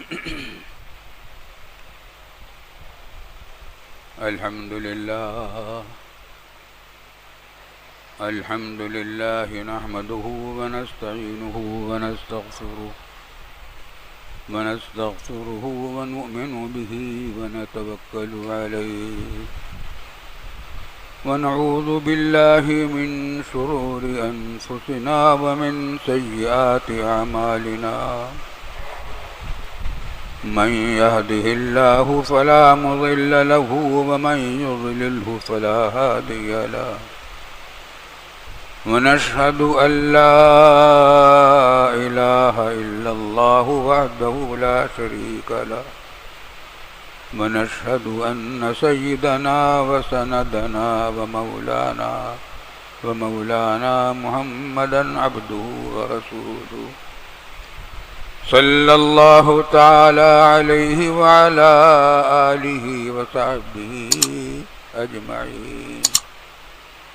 الحمد لله نحمده ونستعينه ونستغفره ونؤمن به ونتوكل عليه ونعوذ بالله من شرور أنفسنا ومن سيئات أعمالنا من يهده الله فلا مضل له ومن يضلله فلا هادي له ونشهد أن لا إله إلا الله وحده لا شريك له ونشهد أن سيدنا وسندنا ومولانا محمدا عبده ورسوله صلى الله تعالى عليه وعلى آله وصحبه أجمعين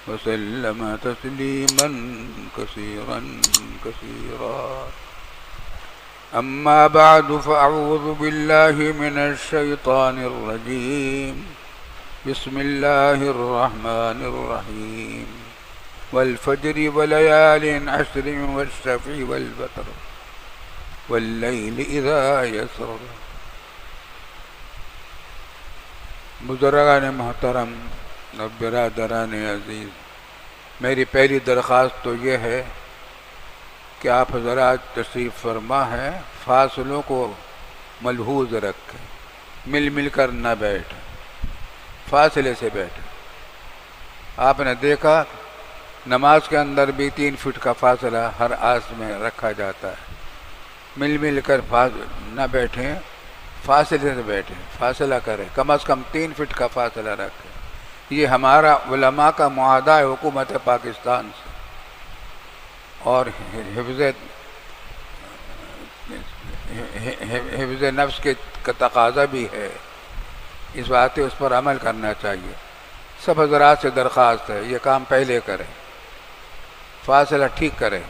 وسلم تسليما كثيرا كثيرا أما بعد فأعوذ بالله من الشيطان الرجيم بسم الله الرحمن الرحيم والفجر وليال عشر والشفع والوتر واللیل اذا یسر. بزرگان محترم اور برادران عزیز، میری پہلی درخواست تو یہ ہے کہ آپ حضرات تشریف فرما ہے، فاصلوں کو ملحوظ رکھیں، مل کر نہ بیٹھیں، فاصلے سے بیٹھیں. آپ نے دیکھا نماز کے اندر بھی 3 فٹ کا فاصلہ ہر آس میں رکھا جاتا ہے. مل کر نہ بیٹھیں، فاصلے سے بیٹھیں، فاصلہ کریں، کم از کم 3 فٹ کا فاصلہ رکھیں. یہ ہمارا علماء کا معاہدہ ہے حکومت پاکستان سے، اور حفظ نفس کے تقاضا بھی ہے. اس بات اس پر عمل کرنا چاہیے. سب حضرات سے درخواست ہے یہ کام پہلے کریں، فاصلہ ٹھیک کریں.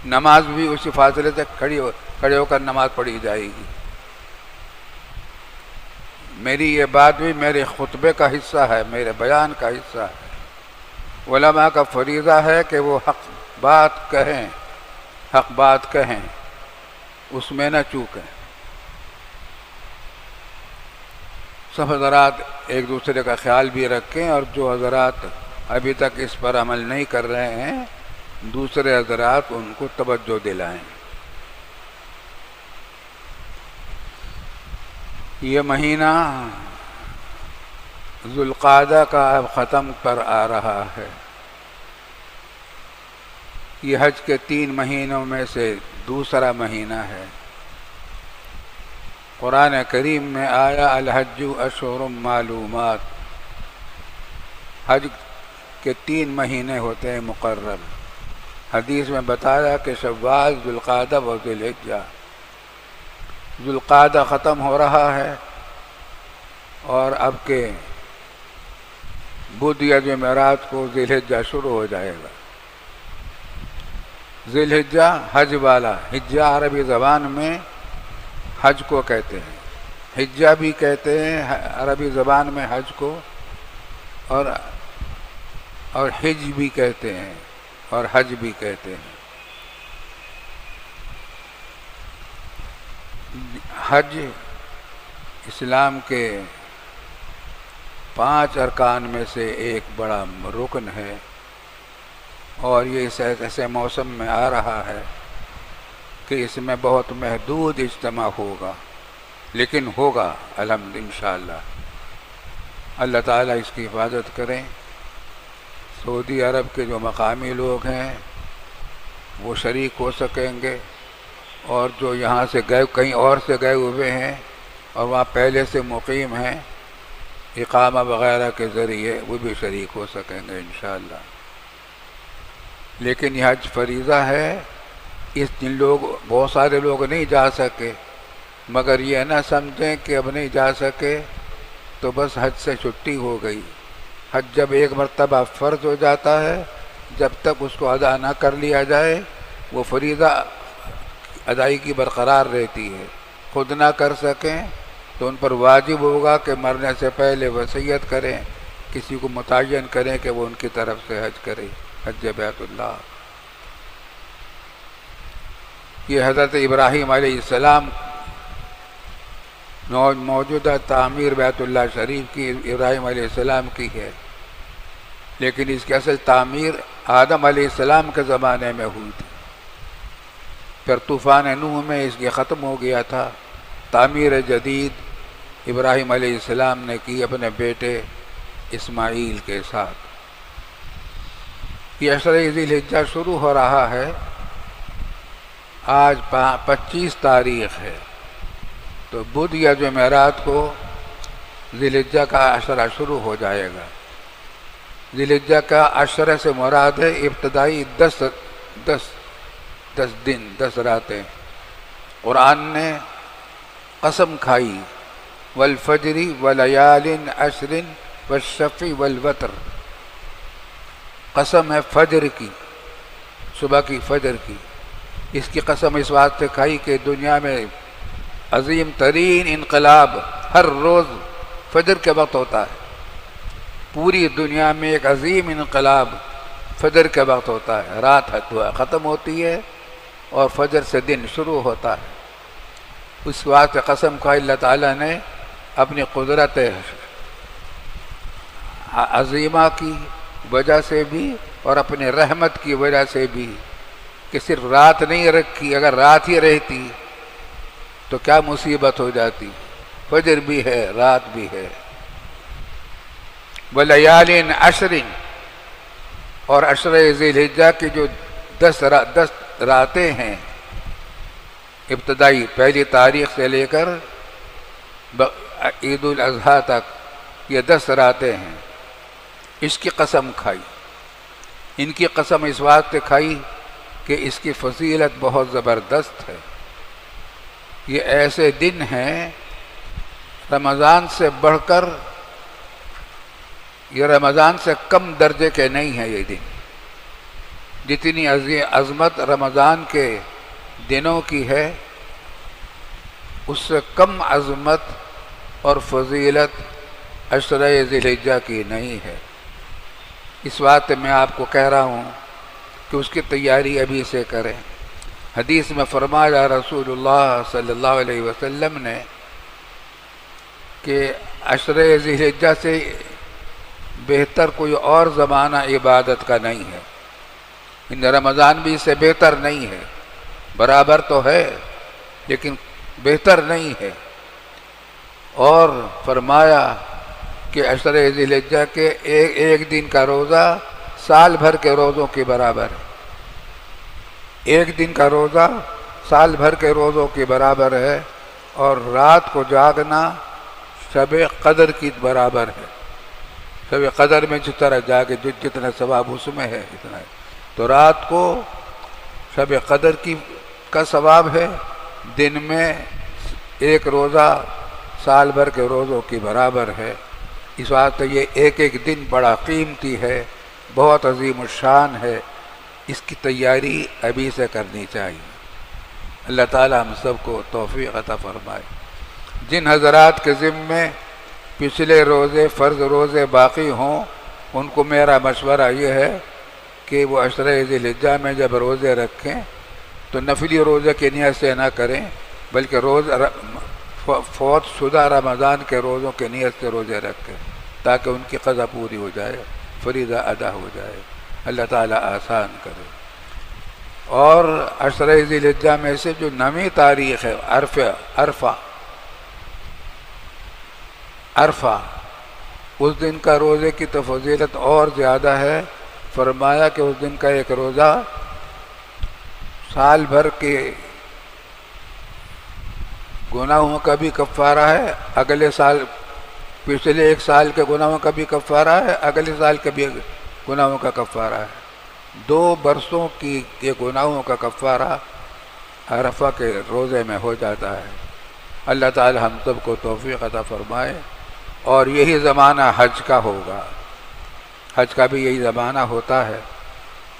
نماز بھی اسی فاصلے سے کھڑے ہو کر نماز پڑھی جائے گی. میری یہ بات بھی میرے خطبے کا حصہ ہے، میرے بیان کا حصہ ہے. علماء کا فریضہ ہے کہ وہ حق بات کہیں، اس میں نہ چوکیں. سب حضرات ایک دوسرے کا خیال بھی رکھیں، اور جو حضرات ابھی تک اس پر عمل نہیں کر رہے ہیں دوسرے حضرات ان کو توجہ دلائیں. یہ مہینہ ذوالقعدہ کا اب ختم پر آ رہا ہے. یہ حج کے 3 مہینوں میں سے دوسرا مہینہ ہے. قرآن کریم میں آیا الحج اشہر معلومات. حج کے 3 مہینے ہوتے ہیں مقرر. حدیث میں بتایا کہ شوال، ذوالقعدہ و ذوالحجہ. ذوالقعدہ ختم ہو رہا ہے اور اب کے بدھ یا جمعرات کو ذوالحجہ شروع ہو جائے گا. ذوالحجہ حج والا، حجہ عربی زبان میں حج کو کہتے ہیں، حجہ بھی کہتے ہیں عربی زبان میں حج کو، اور حج بھی کہتے ہیں اور حج بھی کہتے ہیں. حج اسلام کے 5 ارکان میں سے ایک بڑا رکن ہے، اور یہ ایسے موسم میں آ رہا ہے کہ اس میں بہت محدود اجتماع ہوگا، لیکن ہوگا الحمد انشاءاللہ. اللہ تعالیٰ اس کی حفاظت کریں. سعودی عرب کے جو مقامی لوگ ہیں وہ شریک ہو سکیں گے، اور جو یہاں سے کہیں اور سے گئے ہوئے ہیں اور وہاں پہلے سے مقیم ہیں اقامہ وغیرہ کے ذریعے، وہ بھی شریک ہو سکیں گے انشاءاللہ. لیکن یہ حج فریضہ ہے. بہت سارے لوگ نہیں جا سکے، مگر یہ نہ سمجھیں کہ اب نہیں جا سکے تو بس حج سے چھٹی ہو گئی. حج جب ایک مرتبہ فرض ہو جاتا ہے، جب تک اس کو ادا نہ کر لیا جائے وہ فریضہ ادائیگی برقرار رہتی ہے. خود نہ کر سکیں تو ان پر واجب ہوگا کہ مرنے سے پہلے وصیت کریں، کسی کو متعین کریں کہ وہ ان کی طرف سے حج کرے، حج بیت اللہ۔ یہ حضرت ابراہیم علیہ السلام موجودہ تعمیر بیت اللہ شریف کی ابراہیم علیہ السلام کی ہے، لیکن اس کی اصل تعمیر آدم علیہ السلام کے زمانے میں ہوئی تھی، پھر طوفان نوح میں اس کی ختم ہو گیا تھا۔ تعمیر جدید ابراہیم علیہ السلام نے کی اپنے بیٹے اسماعیل کے ساتھ۔ یہ عشرہ ذی الحجہ شروع ہو رہا ہے، آج 25 تاریخ ہے، تو بدھ یا جمعرات کو ذی الحجہ کا عشرہ شروع ہو جائے گا۔ ذی الحجہ کا عشرہ سے مراد ہے ابتدائی 10 دن، 10 راتیں۔ قرآن نے قسم کھائی، والفجر ولیال عشر والشفع والوتر، قسم ہے فجر کی، صبح کی فجر کی۔ اس کی قسم اس بات سے کھائی کہ دنیا میں عظیم ترین انقلاب ہر روز فجر کے وقت ہوتا ہے، پوری دنیا میں ایک عظیم انقلاب فجر کے وقت ہوتا ہے، رات ختم ہوتی ہے اور فجر سے دن شروع ہوتا ہے۔ اس بات سے قسم کھائی اللہ تعالیٰ نے اپنی قدرت عظیمہ کی وجہ سے بھی اور اپنی رحمت کی وجہ سے بھی کہ صرف رات نہیں رکھی، اگر رات ہی رہتی تو کیا مصیبت ہو جاتی، فجر بھی ہے رات بھی ہے۔ ولیال عشر، اور عشرہ ذی الحجہ کی جو 10 راتیں ہیں، ابتدائی پہلی تاریخ سے لے کر عید الاضحیٰ تک یہ 10 راتیں ہیں، اس کی قسم کھائی۔ ان کی قسم اس بات سے کھائی کہ اس کی فضیلت بہت زبردست ہے۔ یہ ایسے دن ہیں رمضان سے بڑھ کر، یہ رمضان سے کم درجے کے نہیں ہیں یہ دن، جتنی عظمت رمضان کے دنوں کی ہے اس سے کم عظمت اور فضیلت عشرہ ذی الحجہ کی نہیں ہے۔ اس بات میں آپ کو کہہ رہا ہوں کہ اس کی تیاری ابھی سے کریں۔ حدیث میں فرمایا رسول اللہ صلی اللہ علیہ وسلم نے کہ عشرہ ذی الحجہ سے بہتر کوئی اور زمانہ عبادت کا نہیں ہے، ان رمضان بھی اس سے بہتر نہیں ہے، برابر تو ہے لیکن بہتر نہیں ہے۔ اور فرمایا کہ عشرہ ذی الحجہ کے ایک دن کا روزہ سال بھر کے روزوں کے برابر ہے، ایک دن کا روزہ سال بھر کے روزوں کے برابر ہے، اور رات کو جاگنا شب قدر کی برابر ہے۔ شب قدر میں جس طرح جاگے جتنا ثواب اس میں ہے اتنا ہے، تو رات کو شب قدر کا ثواب ہے، دن میں ایک روزہ سال بھر کے روزوں کی برابر ہے۔ اس واسطے یہ ایک دن بڑا قیمتی ہے، بہت عظیم الشان ہے، اس کی تیاری ابھی سے کرنی چاہیے۔ اللہ تعالی ہم سب کو توفیق عطا فرمائے۔ جن حضرات کے ذمے پچھلے روزے فرض روزے باقی ہوں، ان کو میرا مشورہ یہ ہے کہ وہ عشرہ ذی الحجہ میں جب روزے رکھیں تو نفلی روزے کی نیت سے نہ کریں، بلکہ فوت شدہ رمضان کے روزوں کی نیت سے روزے رکھیں تاکہ ان کی قضا پوری ہو جائے، فریضہ ادا ہو جائے۔ اللہ تعالیٰ آسان کرے۔ اور عشرہ ذی الحجہ میں سے جو 9ویں تاریخ ہے عرفہ، اس دن کا روزے کی تو فضیلت اور زیادہ ہے۔ فرمایا کہ اس دن کا ایک روزہ سال بھر کے گناہوں کا بھی کفارہ ہے، اگلے سال پچھلے ایک سال کے گناہوں کا بھی کفارہ ہے، اگلے سال کے بھی گناہوں کا کفارہ ہے۔ 2 برسوں کے گناہوں کا کفارہ عرفہ کے روزے میں ہو جاتا ہے۔ اللہ تعالی ہم سب کو توفیق عطا فرمائے۔ اور یہی زمانہ حج کا ہوگا، حج کا بھی یہی زمانہ ہوتا ہے۔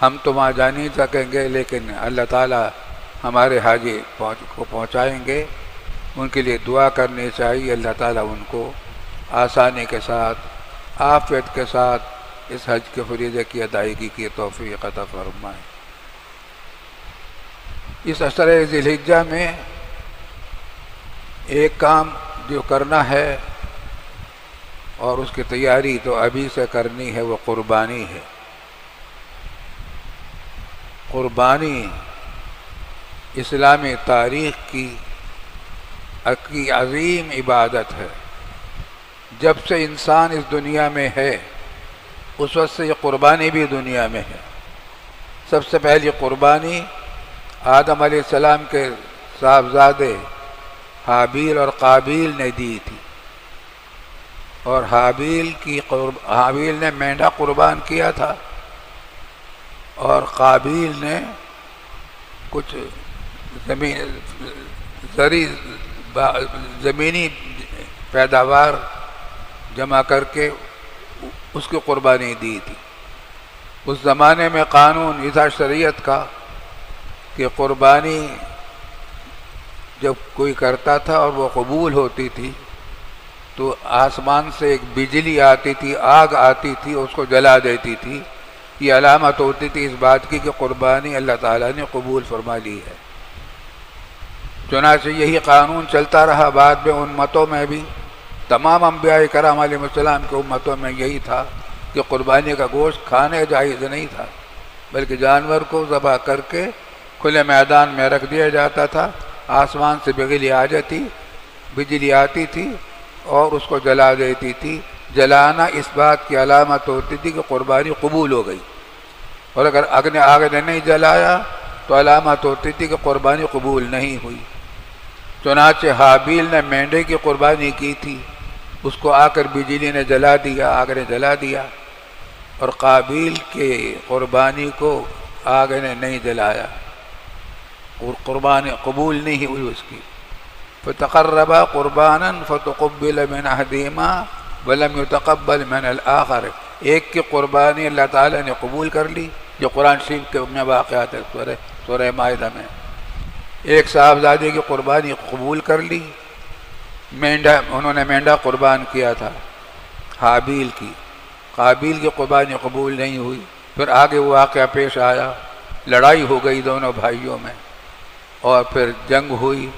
ہم تو وہاں جا نہیں سکیں گے، لیکن اللہ تعالی ہمارے حاجی کو پہنچائیں گے۔ ان کے لیے دعا کرنی چاہیے، اللہ تعالیٰ ان کو آسانی کے ساتھ، عافیت کے ساتھ اس حج کے فریضے کی ادائیگی کی توفیق عطا فرمائے۔ اس عشرہ ذی الحجہ میں ایک کام جو کرنا ہے اور اس کی تیاری تو ابھی سے کرنی ہے، وہ قربانی ہے۔ قربانی اسلامی تاریخ کی عظیم عبادت ہے۔ جب سے انسان اس دنیا میں ہے اس وقت سے یہ قربانی بھی دنیا میں ہے۔ سب سے پہلی قربانی آدم علیہ السلام کے صاحبزادے حابیل اور قابیل نے دی تھی، اور حابیل نے مینڈھا قربان کیا تھا، اور قابیل نے کچھ زمینی پیداوار جمع کر کے اس کی قربانی دی تھی۔ اس زمانے میں قانون یہ تھا شریعت کا کہ قربانی جب کوئی کرتا تھا اور وہ قبول ہوتی تھی تو آسمان سے ایک بجلی آتی تھی، آگ آتی تھی، اس کو جلا دیتی تھی۔ یہ علامت ہوتی تھی اس بات کی کہ قربانی اللہ تعالیٰ نے قبول فرما لی ہے۔ چنانچہ یہی قانون چلتا رہا بعد میں امتوں میں بھی۔ تمام انبیاء کرام علیہ السلام کے امتوں میں یہی تھا کہ قربانی کا گوشت کھانے جائز نہیں تھا، بلکہ جانور کو ذبح کر کے کھلے میدان میں رکھ دیا جاتا تھا، آسمان سے بجلی آتی تھی اور اس کو جلا دیتی تھی۔ جلانا اس بات کی علامت ہوتی تھی کہ قربانی قبول ہو گئی، اور اگر آگ نے نہیں جلایا تو علامت ہوتی تھی کہ قربانی قبول نہیں ہوئی۔ چنانچہ حابیل نے مینڈے کی قربانی کی تھی، اس کو آ کر بجلی نے جلا دیا، آگ نے جلا دیا، اور قابیل کے قربانی کو آگ نے نہیں جلایا، اور قربانی قبول نہیں ہوئی اس کی۔ فَتَقَرَّبَا قُرْبَانًا فَتُقُبِّلَ مِنْ أَحَدِهِمَا وَلَمْ يُتَقَبَّلْ مِنَ الْآخَرِ۔ ایک کی قربانی اللہ تعالیٰ نے قبول کر لی، جو قرآن شریف کے میں واقعات ہے سورہ مائدہ میں۔ ایک صاحبزادے کی قربانی قبول کر لی، انہوں نے مینڈا قربان کیا تھا حابیل کی، قابیل کی قربانی قبول نہیں ہوئی۔ پھر آگے وہ واقعہ پیش آیا، لڑائی ہو گئی دونوں بھائیوں میں، اور پھر جنگ ہوئی،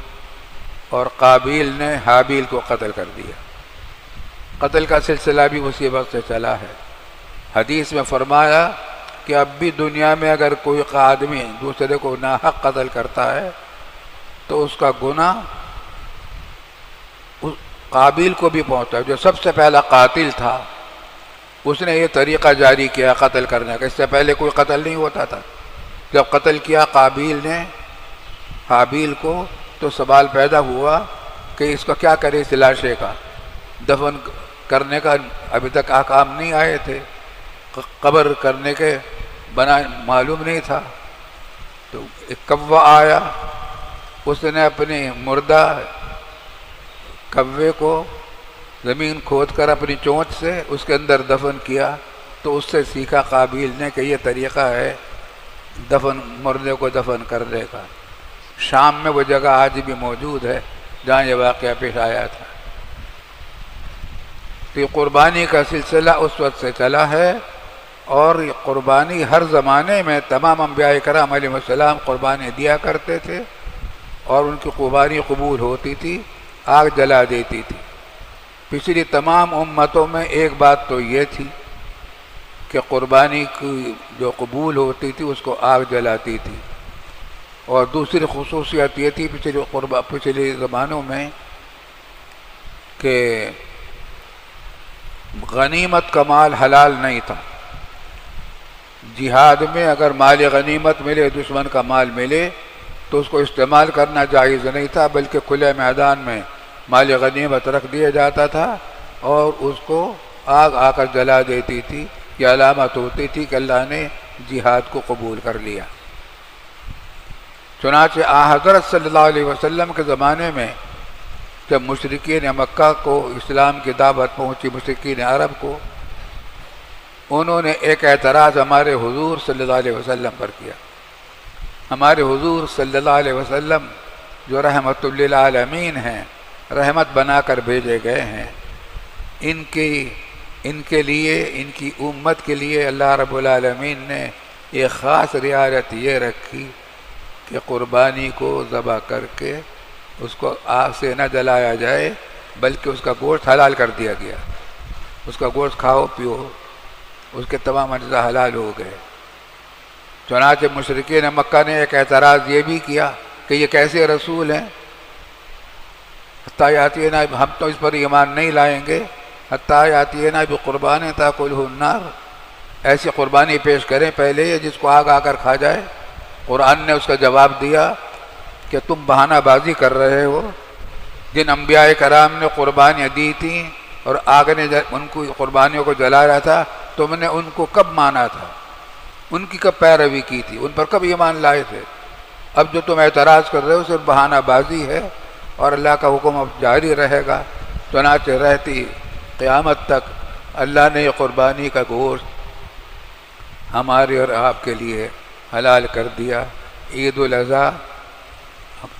اور قابیل نے حابیل کو قتل کر دیا۔ قتل کا سلسلہ بھی اسی وقت سے چلا ہے۔ حدیث میں فرمایا کہ اب بھی دنیا میں اگر کوئی آدمی دوسرے کو ناحق قتل کرتا ہے تو اس کا گناہ قابیل کو بھی پہنچتا ہے، جو سب سے پہلا قاتل تھا۔ اس نے یہ طریقہ جاری کیا قتل کرنے کا، اس سے پہلے کوئی قتل نہیں ہوتا تھا۔ جب قتل کیا قابیل نے حابیل کو تو سوال پیدا ہوا کہ اس کا کیا کرے، اس لاشے کا دفن کرنے کا ابھی تک احکام نہیں آئے تھے، قبر کرنے کے بنا معلوم نہیں تھا۔ تو ایک کوا آیا، اس نے اپنی مردہ کوے کو زمین کھود کر اپنی چونچ سے اس کے اندر دفن کیا، تو اس سے سیکھا قابیل نے کہ یہ طریقہ ہے مردے کو دفن کرنے کا۔ شام میں وہ جگہ آج بھی موجود ہے جہاں یہ واقعہ پیش آیا تھا۔ تو یہ قربانی کا سلسلہ اس وقت سے چلا ہے، اور یہ قربانی ہر زمانے میں تمام انبیاء کرام علیہ السلام قربانی دیا کرتے تھے، اور ان کی قربانی قبول ہوتی تھی، آگ جلا دیتی تھی۔ پچھلی تمام امتوں میں ایک بات تو یہ تھی کہ قربانی کی جو قبول ہوتی تھی اس کو آگ جلاتی تھی، اور دوسری خصوصیت یہ تھی پچھلے زمانوں میں کہ غنیمت کا مال حلال نہیں تھا۔ جہاد میں اگر مال غنیمت ملے، دشمن کا مال ملے، تو اس کو استعمال کرنا جائز نہیں تھا، بلکہ کھلے میدان میں مال غنیمت رکھ دیا جاتا تھا اور اس کو آگ آ کر جلا دیتی تھی۔ یہ علامت ہوتی تھی کہ اللہ نے جہاد کو قبول کر لیا۔ چنانچہ حضرت صلی اللہ علیہ وسلم کے زمانے میں جب مشرکین مکہ کو اسلام کی دعوت پہنچی، مشرکین عرب کو، انہوں نے ایک اعتراض ہمارے حضور صلی اللہ علیہ وسلم پر کیا۔ ہمارے حضور صلی اللہ علیہ وسلم جو رحمت للعالمین ہیں، رحمت بنا کر بھیجے گئے ہیں، ان کے لیے، ان کی امت کے لیے اللہ رب العالمین نے ایک خاص رعایت یہ رکھی کہ قربانی کو ذبح کر کے اس کو آگ سے نہ جلایا جائے، بلکہ اس کا گوشت حلال کر دیا گیا۔ اس کا گوشت کھاؤ پیو، اس کے تمام اجزاء حلال ہو گئے۔ چنانچہ مشرکین مکہ نے ایک اعتراض یہ بھی کیا کہ یہ کیسے رسول ہیں، حتیٰ یاتینا، ہم تو اس پر ایمان نہیں لائیں گے، حتیٰ یاتینا بقربان تاکلہ النار، ایسی قربانی پیش کریں پہلے جس کو آگ آ کر کھا جائے۔ قرآن نے اس کا جواب دیا کہ تم بہانہ بازی کر رہے ہو، جن انبیاء کرام نے قربانیاں دی تھیں اور آگ نے ان کو قربانیوں کو جلایا تھا، تم نے ان کو کب مانا تھا، ان کی کب پیروی کی تھی، ان پر کب ایمان لائے تھے؟ اب جو تم اعتراض کر رہے ہو صرف بہانہ بازی ہے، اور اللہ کا حکم اب جاری رہے گا۔ چنانچہ رہتی قیامت تک اللہ نے یہ قربانی کا گوشت ہمارے اور آپ کے لیے حلال کر دیا۔ عید الاضحیٰ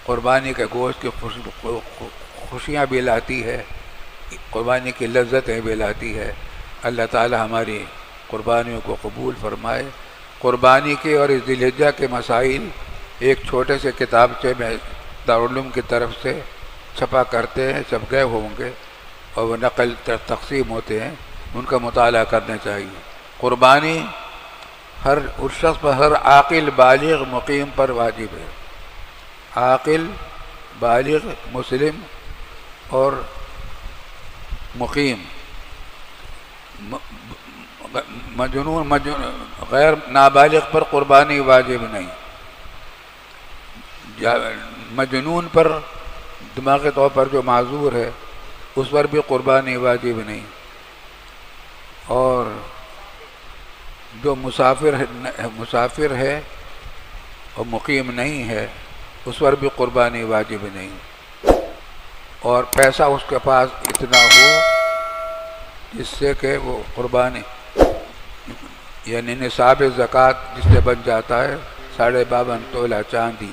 قربانی کے گوشت کی خوشیاں بھی لاتی ہے، قربانی کی لذتیں بھی لاتی ہے۔ اللہ تعالی ہماری قربانیوں کو قبول فرمائے۔ قربانی کے اور ذی الحجہ کے مسائل ایک چھوٹے سے کتابچے میں دارالعلوم کی طرف سے چھپا کرتے ہیں، چھپ گئے ہوں گے اور وہ نقل تقسیم ہوتے ہیں، ان کا مطالعہ کرنا چاہیے۔ قربانی ہر اس شخص پر، ہر عاقل بالغ مقیم پر واجب ہے۔ عاقل بالغ مسلم اور مقیم، مجنون غیر نابالغ پر قربانی واجب نہیں۔ مجنون پر، دماغی طور پر جو معذور ہے اس پر بھی قربانی واجب نہیں، اور جو مسافر ہے اور مقیم نہیں ہے اس پر بھی قربانی واجب نہیں، اور پیسہ اس کے پاس اتنا ہو جس سے کہ وہ قربانی، یعنی نصاب زکوٰۃ جس سے بن جاتا ہے 52.5 تولہ چاندی،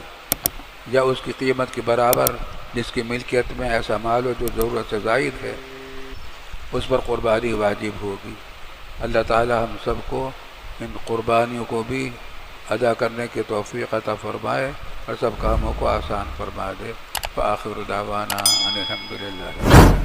یا اس کی قیمت کے برابر جس کی ملکیت میں ایسا مال ہو جو ضرورت سے زائد ہے، اس پر قربانی واجب ہوگی۔ اللہ تعالی ہم سب کو ان قربانیوں کو بھی ادا کرنے کی توفیق عطا فرمائے اور سب کاموں کو آسان فرما دے۔ فآخر دعوانا ان الحمد للہ۔